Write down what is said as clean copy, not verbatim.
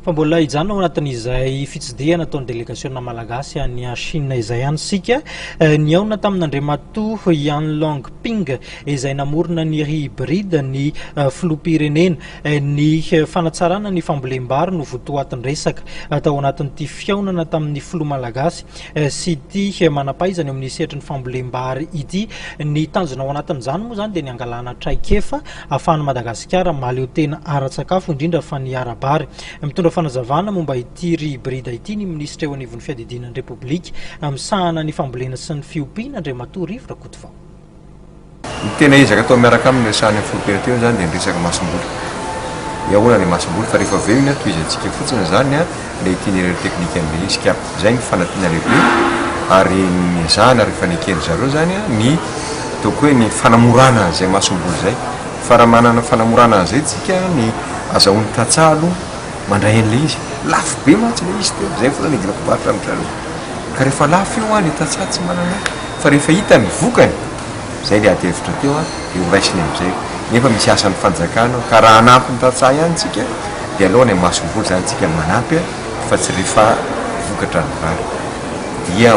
fa mbola hijanona ao anatin'izay fitsidihana ataon'ny délégation malagasy any Chine izay ihany sika niaona tamin'Andriamatoa Yanlong Ping izay namorona ny hybride ny filoham-pirenena ny fanatsarana ny fambolem-bary no votoatin'ny resaka tao anatin'ity fiaonana tamin'ny filoha malagasy sy ity manampaizany amin'ny sehatry ny fambolem-bary ity ny tanjona ao anatin'izany moa zany dia ny angalana traikefa ahafahany Madagasikara maleo tena ara-tsakafo indrindra fa ny ara-bary mitondra fanazavana momba ity hybride ity ny ministra eo anivon'ny fiadidinan'ny Repoblika misahana ny fambolena sy ny fiompiana Andriamatoa Rivotra Kotovao. Ny tena ezaka atao miaraka amin'ny resahana fiompiana teo zany dia ny resaka masom-boly. Iahoana ny masom-boly fa rehefa avy eo iny tohizantsika fotsiny zany le itinéraire technique an'ilay SCAP zay ny fanantiana lehibe ary ny zana rehefa nekeny zareo zany ny ataoko hoe ny fanamorana zay masom-boly zay fa raha manana fanamorana zay tsika ny azahoan'ny tatsalo mandray an'ilay izy lafo be mantsy le izy teo zay foana idirako baritra amin'izareo ka rehefa lafo io ny tatsaha tsy manana fa rehefa hita ny vokany zay le adevitra teo dia ho raisiny amin'izay nefa misy asan'ny fanjakana ka raha hanampy ny tatsaha ihany tsika dia aloha ny masom-boly zany tsika manampy fa tsy rehefa vokatra ny vary dia